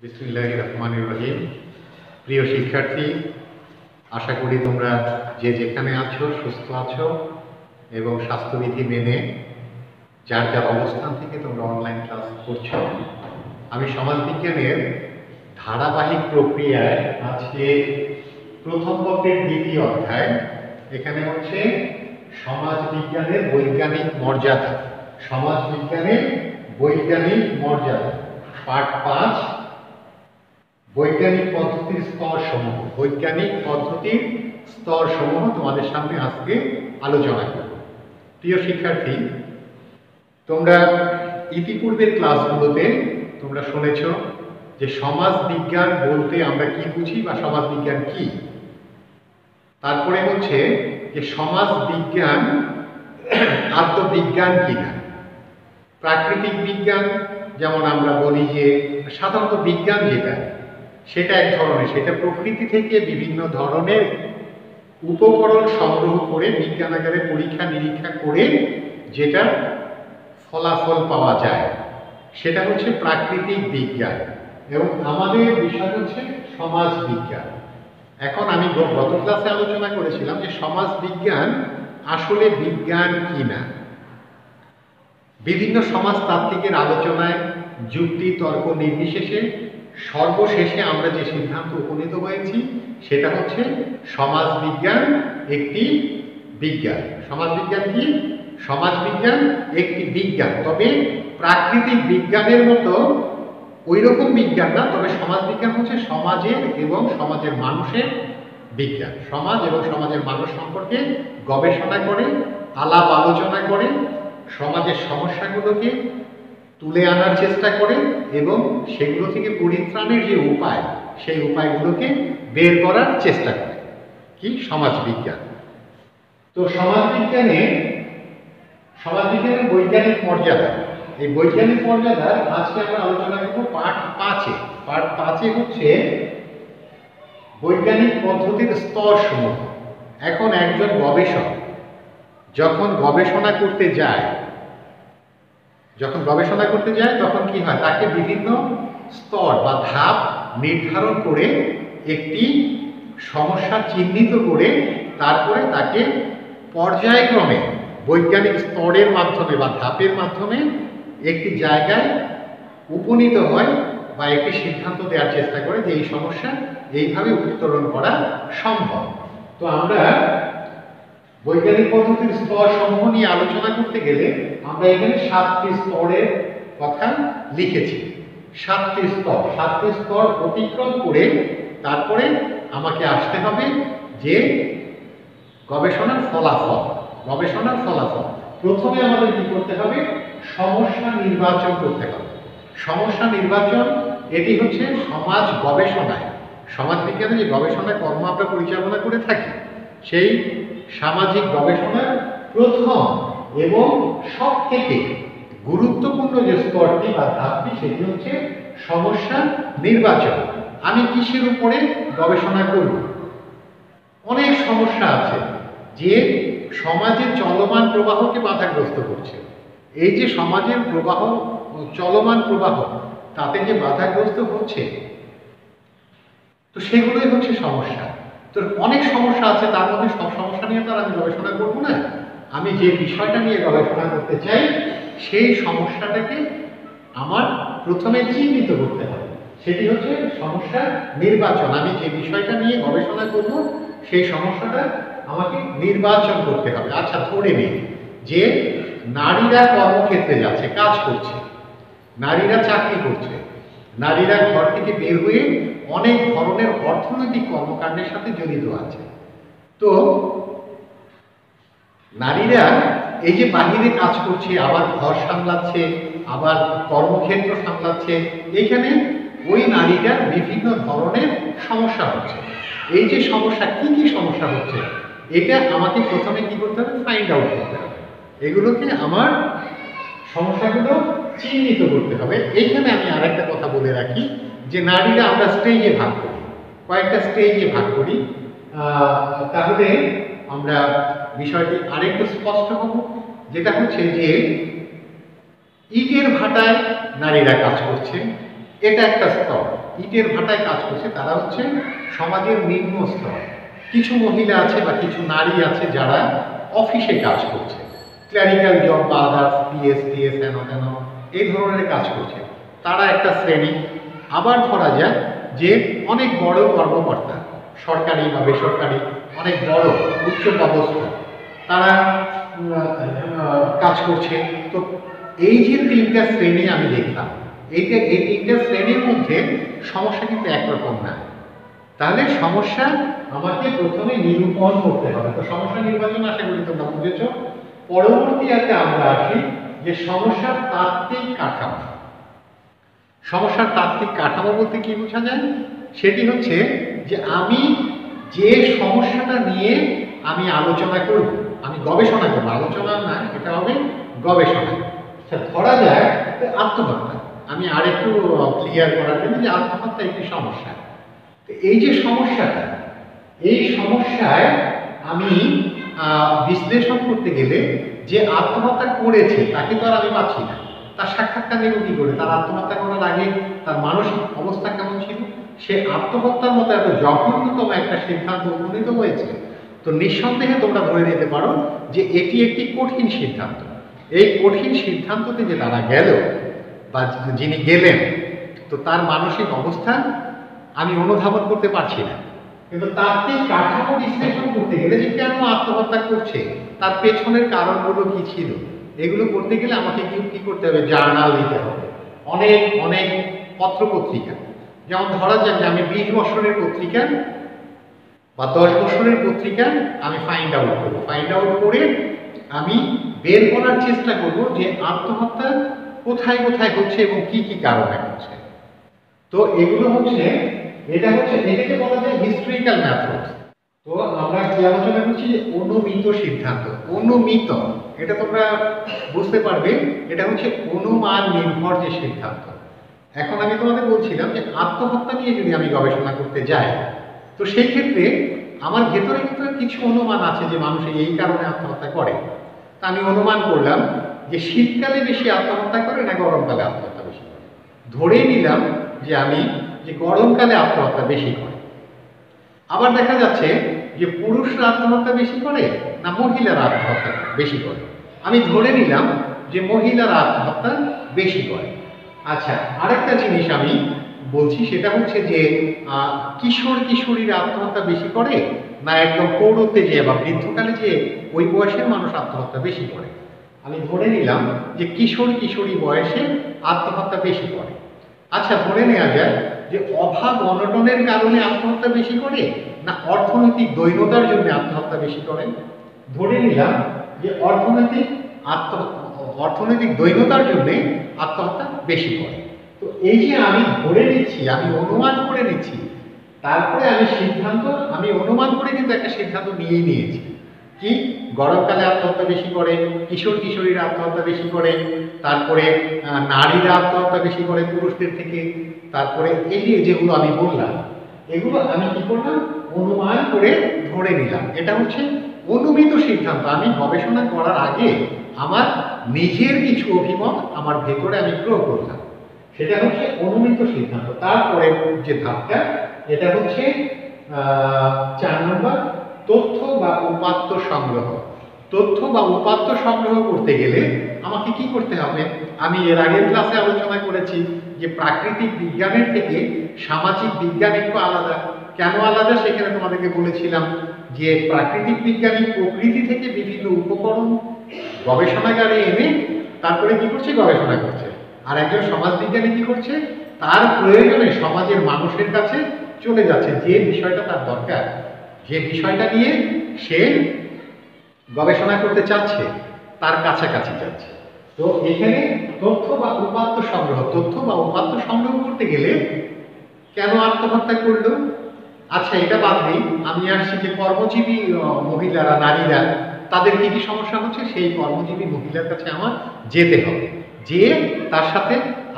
বিসমিল্লাহির রহমানির রহিম। প্রিয় শিক্ষার্থী, আশা করি তোমরা যে যেখানে আছো সুস্থ আছো এবং স্বাস্থ্যবিধি মেনে যার যার অবস্থান থেকে তোমরা অনলাইন ক্লাস করছো। আমি সমাজবিজ্ঞানের ধারাবাহিক প্রক্রিয়ায় আজকে প্রথম পত্রের দ্বিতীয় অধ্যায়, এখানে হচ্ছে সমাজবিজ্ঞানের বৈজ্ঞানিক মর্যাদা, সমাজবিজ্ঞানের বৈজ্ঞানিক মর্যাদা পার্ট 5, বৈজ্ঞানিক পদ্ধতির স্তরসমূহ। বৈজ্ঞানিক পদ্ধতির স্তরসমূহ তোমাদের সামনে আজকে আলোচনা করব। প্রিয় শিক্ষার্থী, তোমরা ইতিপূর্বের ক্লাসগুলোতে তোমরা শুনেছ যে সমাজ বিজ্ঞান বলতে আমরা কি বুঝি বা সমাজ বিজ্ঞান কি। তারপরে হচ্ছে যে সমাজ বিজ্ঞান আত্মবিজ্ঞান কিনা। প্রাকৃতিক বিজ্ঞান যেমন আমরা বলি যে সাধারণত বিজ্ঞান যেটা সেটা এক ধরনের, সেটা প্রকৃতি থেকে বিভিন্ন ধরনের উপকরণ সংগ্রহ করে বিজ্ঞানাগারে পরীক্ষা নিরীক্ষা করে যেটা ফলাফল পাওয়া যায় সেটা হচ্ছে প্রাকৃতিক বিজ্ঞান, এবং আমাদের বিষয় হচ্ছে সমাজ বিজ্ঞান। এখন আমি গত ক্লাসে আলোচনা করেছিলাম যে সমাজ বিজ্ঞান আসলে বিজ্ঞান কিনা। বিভিন্ন সমাজতাত্ত্বিকের আলোচনায় যুক্তি তর্ক নির্বিশেষে সর্বশেষে আমরা যে সিদ্ধান্ত উপনীত হয়েছি সেটা হচ্ছে সমাজ বিজ্ঞান একটি বিজ্ঞান। সমাজ বিজ্ঞান কি? সমাজ বিজ্ঞান একটি বিজ্ঞান, তবে প্রাকৃতিক বিজ্ঞানের মতো ওই রকম বিজ্ঞান না। তবে সমাজ বিজ্ঞান হচ্ছে সমাজের এবং সমাজের মানুষের বিজ্ঞান। সমাজ এবং সমাজের মানুষ সম্পর্কে গবেষণা করে, আলাপ আলোচনা করে, সমাজের সমস্যাগুলোকে তুলে আনার চেষ্টা করে এবং সেগুলো থেকে পরিত্রাণের যে উপায় সেই উপায়গুলোকে বের করার চেষ্টা করে কি সমাজ বিজ্ঞান। তো সমাজবিজ্ঞানের বৈজ্ঞানিক মর্যাদা, এই বৈজ্ঞানিক মর্যাদা আজকে আমরা আলোচনা করব পার্ট 5-এ। পার্ট 5-এ হচ্ছে বৈজ্ঞানিক পদ্ধতির স্তরসমূহ। এখন একজন গবেষক যখন গবেষণা করতে যায় তখন কি হয়, তাকে বিভিন্ন স্তর বা ধাপ নির্ধারণ করে একটি সমস্যা চিহ্নিত করে তারপরে তাকে পর্যায়ক্রমে বৈজ্ঞানিক স্তরের মাধ্যমে বা ধাপের মাধ্যমে একটি জায়গায় উপনীত হয় বা একটি সিদ্ধান্ত দেওয়ার চেষ্টা করে যে এই সমস্যা এইভাবে উত্তরণ করা সম্ভব। তো আমরা বৈজ্ঞানিক পদ্ধতির স্তর সমূহ নিয়ে আলোচনা করতে গেলে আমরা এখানে 7টি স্তরের কথা লিখেছি। 7টি স্তর অতিক্রম করে তারপরে আমাকে আসতে হবে যে গবেষণার ফলাফল। প্রথমে আমাদের কি করতে হবে? সমস্যা নির্বাচন করতে হবে। সমস্যা নির্বাচন এটি হচ্ছে সমাজ গবেষণায়, সমাজ বিজ্ঞানে যে গবেষণা কর্ম আমরা পরিচালনা করে থাকি সেই সামাজিক গবেষণার প্রথম এবং সব থেকে গুরুত্বপূর্ণ যে স্তরটি বা ধাপটি সেটি হচ্ছে সমস্যা নির্বাচন। আমি কিসের উপরে গবেষণা করব? অনেক সমস্যা আছে যে সমাজের চলমান প্রবাহকে বাধাগ্রস্ত করছে। এই যে সমাজের প্রবাহ, চলমান প্রবাহ, তাতে যে বাধাগ্রস্ত হচ্ছে, তো সেগুলোই হচ্ছে সমস্যা। তো অনেক সমস্যা আছে, তার মধ্যে সব সমস্যা নিয়ে তো আর আমি গবেষণা করব না। আমি যে বিষয়টা নিয়ে গবেষণা করতে চাই সেই সমস্যাটাকে আমার প্রথমে চিহ্নিত করতে হবে, সেটি হচ্ছে সমস্যা নির্বাচন। আমি যে বিষয়টা নিয়ে গবেষণা করব সেই সমস্যাটা আমাকে নির্বাচন করতে হবে। আচ্ছা, ধরে নিই যে নারীরা কর্মক্ষেত্রে যাচ্ছে, কাজ করছে, নারীরা চাকরি করছে, নারীরা ঘর থেকে বের হয়ে অনেক ধরনের অর্থনৈতিক কর্মকাণ্ডের সাথে জড়িত আছে। তো নারীরা এই যে বাহিরে কাজ করছে, আবার ঘর সামলাচ্ছে, আবার কর্মক্ষেত্র সামলাচ্ছে, এইখানে ওই নারীটার বিভিন্ন ধরনের সমস্যা হচ্ছে। এই যে সমস্যা, কি কি সমস্যা হচ্ছে, এটা আমাকে প্রথমে কি করতে হবে? ফাইন্ড আউট করতে হবে। এগুলোকে আমার সমস্যাগুলো চিহ্নিত করতে হবে। এইখানে আমি আরেকটা কথা বলে রাখি যে নারীরা আমরা স্টেজে ভাগ করি, কয়েকটা স্টেজে ভাগ করি। তাহলে আমরা বিষয়টি আরেকটু স্পষ্ট হব, যেটা হচ্ছে যে ইটের ভাটায় নারীরা কাজ করছে, এটা একটা স্তর। ইটের ভাটায় কাজ করছে তারা হচ্ছে সমাজের নিম্ন স্তর। কিছু মহিলা আছে বা কিছু নারী আছে যারা অফিসে কাজ করছে, ক্লারিক্যাল জব বা আদার্স পিএস টিএস হেন তেন এই ধরনের কাজ করছে, তারা একটা শ্রেণী। আবার ধরা যায় যে অনেক বড় কর্মকর্তা, সরকারি বা বেসরকারি অনেক বড় উচ্চ পদস্থ, তারা কাজ করছে। তো এই যে তিনটা শ্রেণী আমি দেখলাম, এই তিনটা শ্রেণীর মধ্যে সমস্যা কিন্তু একরকম না। তাহলে সমস্যা আমাকে প্রথমে নিরূপণ করতে হবে। তো সমস্যা নির্বাচন আশা করি তোমরা বুঝেছ। পরবর্তীতে আমরা আসি যে সমস্যার তাত্ত্বিক কাঠামো। সমস্যার তাত্ত্বিক কাঠামো বলতে কি বোঝা যায়? সেটি হচ্ছে যে আমি যে সমস্যাটা নিয়ে আমি আলোচনা করব, আমি গবেষণা করব, আলোচনা না, এটা হবে গবেষণা। ধরা যায় আত্মহত্যা, আমি আরেকটু ক্লিয়ার করার জন্য যে আত্মহত্যা একটি সমস্যা। তো এই যে সমস্যাটা, এই সমস্যায় আমি বিশ্লেষণ করতে গেলে যে আত্মহত্যা করেছে তাকে তো আর আমি পাচ্ছি না, তার সাক্ষাৎকার নেব কি করে, তার আত্মহত্যা করার আগে তার মানসিক অবস্থা কেমন ছিল, সে আত্মহত্যার মতো এত জঘন্যতম একটা সিদ্ধান্ত উপনীত হয়েছে। তো নিঃসন্দেহে তোমরা ধরে নিতে পারো যে এটি একটি কঠিন সিদ্ধান্ত। এই কঠিন সিদ্ধান্ততে যে তারা গেল বা যিনি গেলেন, তো তার মানসিক অবস্থা আমি অনুধাবন করতে পারছি না। কিন্তু তাত্ত্বিক কাঠামো বিশ্লেষণ করতে গেলে যে কেন আত্মহত্যা করছে, তার পেছনের কারণগুলো কি ছিল, এগুলো করতে গেলে আমাকে কি করতে হবে? জার্নাল দিতে হবে, অনেক অনেক পত্র পত্রিকা। যেমন ধরা যাক যে আমি 20 বছরের পত্রিকা বা 10 বছরের পত্রিকা আমি ফাইন্ড আউট করবো। ফাইন্ড আউট করে আমি বের করার চেষ্টা করব যে আত্মহত্যা কোথায় কোথায় হচ্ছে এবং কি কি কারণে হচ্ছে। তো এগুলো হচ্ছে, এটাকে বলা যায় হিস্ট্রিক্যাল মেথড। তো আমরা কি আলোচনা করছি যে অনুমিত সিদ্ধান্ত। অনুমিত, এটা তোমরা বুঝতে পারবে, এটা হচ্ছে অনুমান নির্ভর যে সিদ্ধান্ত। এখন আমি তোমাদের বলছিলাম যে আত্মহত্যা নিয়ে যদি আমি গবেষণা করতে যাই, তো সেই ক্ষেত্রে আমার ভেতরে কিন্তু কিছু অনুমান আছে যে মানুষ এই কারণে আত্মহত্যা করে। তা আমি অনুমান করলাম যে শীতকালে বেশি আত্মহত্যা করে না গরমকালে আত্মহত্যা বেশি করে। ধরে নিলাম যে গরমকালে আত্মহত্যা বেশি করে। আবার দেখা যাচ্ছে যে পুরুষরা আত্মহত্যা বেশি করে না মহিলারা আত্মহত্যা বেশি করে। আমি ধরে নিলাম যে মহিলারা আত্মহত্যা বেশি করে। আচ্ছা, আরেকটা জিনিস আমি বলছি, সেটা হচ্ছে যে কিশোর কিশোরীরা আত্মহত্যা বেশি করে না একদম প্রৌঢ়ত্বে যে বা বৃদ্ধকালে যে ওই বয়সের মানুষ আত্মহত্যা বেশি করে। আমি ধরে নিলাম যে কিশোর কিশোরী বয়সে আত্মহত্যা বেশি করে। আচ্ছা, ধরে নেওয়া যায় যে অভাব অনটনের কারণে আত্মহত্যা বেশি করে না অর্থনৈতিক দৈন্যতার জন্য আত্মহত্যা বেশি করে। ধরে নিলাম যে অর্থনৈতিক দৈন্যতার জন্য আত্মহত্যা বেশি করে। তো এই যে আমি ধরে নিচ্ছি, আমি অনুমান করে নিচ্ছি, তারপরে আমি অনুমান করে কিন্তু একটা সিদ্ধান্ত নিয়েই নিয়েছি কি গরমকালে আত্মহত্যা বেশি করে, কিশোর কিশোরীরা আত্মহত্যা বেশি করে, তারপরে নারীরা আত্মহত্যা বেশি করে পুরুষদের থেকে। তারপরে এই যেগুলো আমি বললাম, এগুলো আমি কি করলাম? অনুমান করে ধরে নিলাম। এটা হচ্ছে অনুমিত সিদ্ধান্ত। আমি গবেষণা করার আগে আমার নিজের কিছু অভিমত আমার ভেতরে আমি প্রয়োগ করলাম, সেটা হচ্ছে অনুমিত সিদ্ধান্ত। তারপরে যে ধাপটা, এটা হচ্ছে 4 নম্বর, তথ্য বা উপাত্ত সংগ্রহ। তথ্য বা উপাত্ত সংগ্রহ করতে গেলে আমাকে কি করতে হবে? আমি এর আগের ক্লাসে আলোচনা করেছি যে প্রাকৃতিক বিজ্ঞানের থেকে সামাজিক বিজ্ঞান একটু আলাদা। কেন আলাদা সেখানে তোমাদেরকে বলেছিলাম যে প্রাকৃতিক বিজ্ঞানী প্রকৃতি থেকে বিভিন্ন উপকরণ গবেষণাগারে এনে তারপরে কি করছে? গবেষণা করছে। আর একজন সমাজবিজ্ঞানী কি করছে? তার প্রয়োজনে সমাজের মানুষের কাছে চলে যাচ্ছে, যে বিষয়টা তার দরকার, যে বিষয়টা নিয়ে সে গবেষণা করতে চাচ্ছে তার কাছাকাছি যাচ্ছে। তো এখানে তথ্য বা উপাত্ত সংগ্রহ করতে গেলে কেন আত্মহত্যা করলো? আচ্ছা, এটা বাদ দিই, আমি আসছি যে কর্মজীবী মহিলারা, নারীরা, তাদের কি কি সমস্যা হচ্ছে, সেই কর্মজীবী মহিলার কাছে আমার যেতে হবে, যে তার সাথে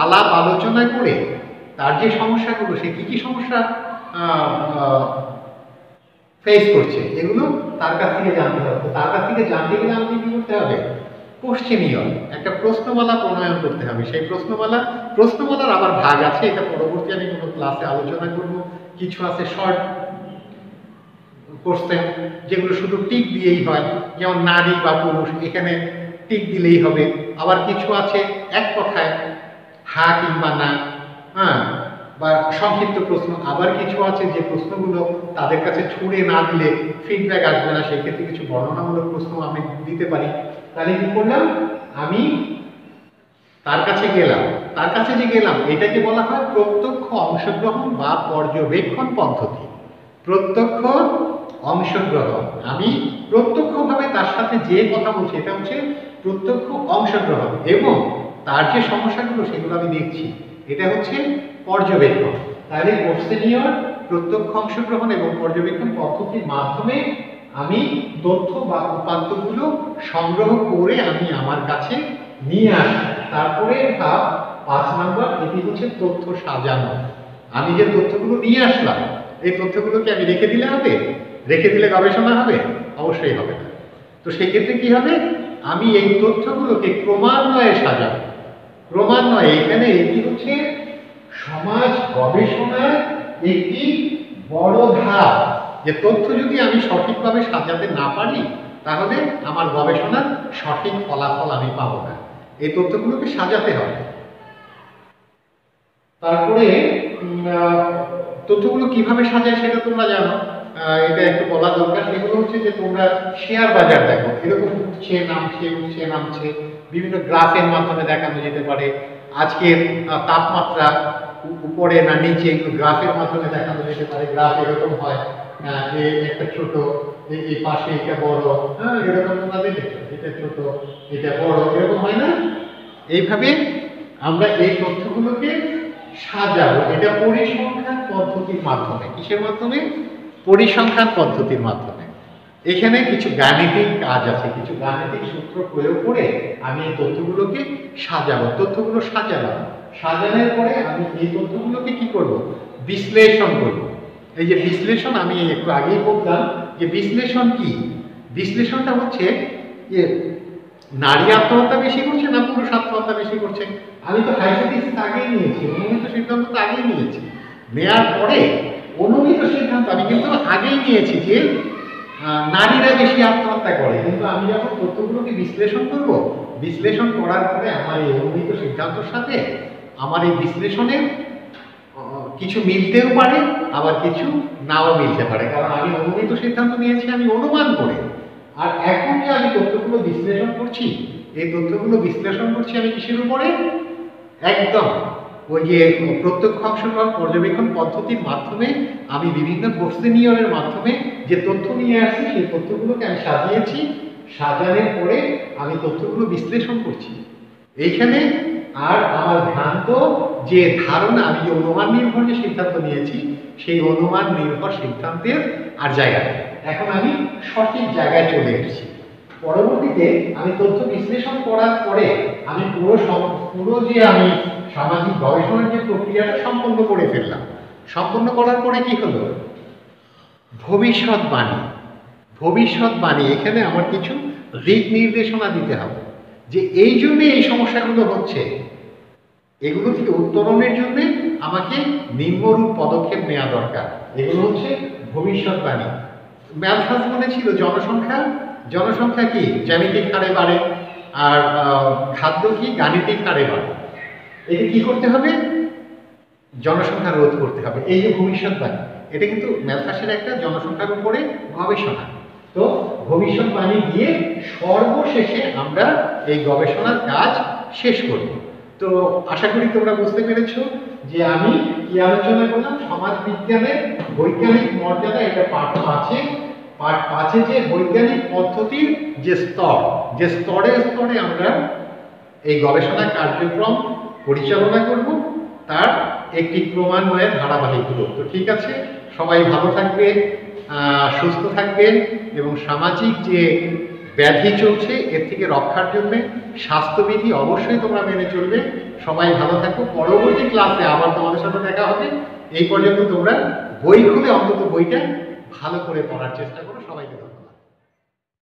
আলাপ আলোচনা করে তার যে সমস্যাগুলো, সে কি কি সমস্যা ফেস করছে, এগুলো তার কাছ থেকে জানতে হবে। তার কাছ থেকে জানতে গেলে আমাকে কি করতে হবে? কোশ্চেনিয়র, একটা প্রশ্নমালা প্রণয়ন করতে হবে। সেই প্রশ্নমালার আবার ভাগ আছে, এটা পরবর্তী আমি কোনো ক্লাসে আলোচনা করব। কিছু আছে শর্ট কোশ্চেন, যেগুলো শুধু টিক দিয়েই হয়, যেমন নারী বা পুরুষ, এখানে টিক দিলেই হবে। আবার কিছু আছে এক কথায় হা কিংবা না, হ্যাঁ, বা সংক্ষিপ্ত প্রশ্ন। আবার কিছু আছে যে প্রশ্নগুলো তাদের কাছে ছুঁড়ে না দিলে ফিডব্যাক আসবে না, সেক্ষেত্রে কিছু বর্ণনামূলক প্রশ্ন আমি দিতে পারি। তাহলে কি করলাম, আমি তার কাছে গেলাম, এটাকে বলা হয় প্রত্যক্ষ অংশগ্রহণ বা পর্যবেক্ষণ পদ্ধতি। প্রত্যক্ষ অংশগ্রহণ, আমি প্রত্যক্ষভাবে তার সাথে যে কথা বলছি, এটা হচ্ছে প্রত্যক্ষ অংশগ্রহণ, এবং তার যে সমস্যাগুলো সেগুলো আমি দেখছি, এটা হচ্ছে পর্যবেক্ষণ। তাহলে কোশ্চেনিয়র, প্রত্যক্ষ অংশগ্রহণ এবং পর্যবেক্ষণ পদ্ধতির মাধ্যমে আমি তথ্য বা উপাত্তগুলো সংগ্রহ করে আমি আমার কাছে নিয়ে আসি। তারপরে ধাপ 5 নম্বর, এটি হচ্ছে তথ্য সাজানো। আমি যে তথ্যগুলো নিয়ে আসলাম, এই তথ্যগুলোকে আমি রেখে দিলে হবে? রেখে দিলে গবেষণা হবে? অবশ্যই হবে না। তো সেক্ষেত্রে কি হবে, আমি এই তথ্যগুলোকে ক্রমান্বয়ে সাজাবো। ক্রমান্বয়ে, এখানে এটি হচ্ছে সমাজ গবেষণার একটি বড় ধাপ। যে তথ্য যদি আমি সঠিকভাবে সাজাতে না পারি, তাহলে আমার গবেষণার সঠিক ফলাফল আমি পাবো না। এই তথ্যগুলোকে সাজাতে হবে। তারপরে তথ্যগুলো কিভাবে সাজায় সেটা তোমরা জানো, এটা একটু বলা দরকার। সেগুলো হচ্ছে যে তোমরা শেয়ার বাজার দেখো, এরকম উঠছে নামছে, বিভিন্ন গ্রাফের মাধ্যমে দেখানো যেতে পারে। আজকের তাপমাত্রা উপরে না নিচে, এগুলো গ্রাফের মাধ্যমে দেখানো যেতে পারে। গ্রাফ এরকম হয়, একটা ছোট, এই পাশে এটা বড়, হ্যাঁ, এরকম তোমরা দেখেছো, এটা ছোট এটা বড়, এরকম হয় না? এইভাবে আমরা এই তথ্যগুলোকে সাজাবো। এটা পরিসংখ্যান পদ্ধতির মাধ্যমে। কিসের মাধ্যমে? পরিসংখ্যান পদ্ধতির মাধ্যমে। এখানে কিছু গাণিতিক কাজ আছে, কিছু গাণিতিক সূত্র প্রয়োগ করে আমি এই তথ্যগুলোকে সাজাবো। তথ্যগুলো সাজানোর পরে আমি এই তথ্যগুলোকে কি করব? বিশ্লেষণ করব। এই যে বিশ্লেষণ, আমি একটু আগেই বললাম যে বিশ্লেষণ কি। বিশ্লেষণটা হচ্ছে যে নারী আত্মহত্যা বেশি করছে না পুরুষ আত্মহত্যা বেশি করছে। আমি তো হাইপোথিসিস আগেই নিয়েছি, অনুমিত সিদ্ধান্ত তো আগেই নিয়েছি। নেয়ার পরে অনুমিত সিদ্ধান্ত আমি কিন্তু আগেই নিয়েছি যে নারীরা বেশি আত্মহত্যা করে। কিন্তু আমি যখন তথ্যগুলোকে বিশ্লেষণ করব, বিশ্লেষণ করার পরে আমার এই অনুমিত সিদ্ধান্তের সাথে আমার এই বিশ্লেষণের কিছু মিলতেও পারে, আবার কিছু নাও মিলতে পারে। কারণ আমি অনুমিত সিদ্ধান্ত নিয়েছি আমি অনুমান করে। আর এখন যে আমি তথ্যগুলো বিশ্লেষণ করছি, এই তথ্যগুলো বিশ্লেষণ করছি আমি কিসের উপরে? একদম ওই যে প্রত্যক্ষ অংশগ্রহণ পর্যবেক্ষণ পদ্ধতির মাধ্যমে আমি বিভিন্ন কোশ্চেনিয়রের মাধ্যমে যে তথ্য নিয়ে আসছি, সেই তথ্যগুলোকে আমি সাজিয়েছি। সাজানোর পরে আমি তথ্যগুলো বিশ্লেষণ করছি। এইখানে আর আমার ভ্রান্ত যে ধারণা, আমি যে অনুমান নির্ভর যে সিদ্ধান্ত নিয়েছি, সেই অনুমান নির্ভর সিদ্ধান্তের আর জায়গা নেই। এখন আমি সঠিক জায়গায় চলে এসেছি। পরবর্তীতে আমি তথ্য বিশ্লেষণ করার পরে আমি পুরো যে আমি সামাজিক গবেষণার যে প্রক্রিয়াটা সম্পন্ন করে ফেললাম। সম্পন্ন করার পরে কি হলো? ভবিষ্যৎবাণী। এখানে আমার কিছু দিক নির্দেশনা দিতে হবে যে এই জন্য এই সমস্যাগুলো হচ্ছে, এগুলো থেকে উত্তরণের জন্য আমাকে নিম্নরূপ পদক্ষেপ নেওয়া দরকার। এগুলো হচ্ছে ভবিষ্যৎবাণী। ম্যালথাস বলেছিল জনসংখ্যা কি জ্যামিতিক হারে বাড়ে, আর খাদ্য কি গাণিতিক হারে বাড়ে। এটা কি করতে হবে? জনসংখ্যা রোধ করতে হবে। এই যে ভবিষ্যৎবাণী, এটা কিন্তু ম্যালথাসের একটা জনসংখ্যার উপরে গবেষণা। তো ভবিষ্যৎবাণী দিয়ে সর্বশেষে আমরা এই গবেষণার কাজ শেষ করব। তো আশা করি তোমরা বুঝতে পেরেছো যে আমি কি আলোচনা করলাম। সমাজ বিজ্ঞানের বৈজ্ঞানিক মর্যাদা, এটা পার্ট 5-এ যে বৈজ্ঞানিক পদ্ধতির যে স্তরে স্তরে আমরা এই গবেষণা কার্যক্রম পরিচালনা করব, তার একটি ক্রমান্বয়ে ধারাবাহিক রূপ। তো ঠিক আছে, সবাই ভালো থাকবে, সুস্থ থাকবে, এবং সামাজিক যে ব্যাধি চলছে এর থেকে রক্ষার জন্য স্বাস্থ্যবিধি অবশ্যই তোমরা মেনে চলবে। সবাই ভালো থাকো। পরবর্তী ক্লাসে আবার তোমাদের সাথে দেখা হবে। এই পর্যন্ত তোমরা বই খুলে অন্তত বইটা ভালো করে পড়ার চেষ্টা করো।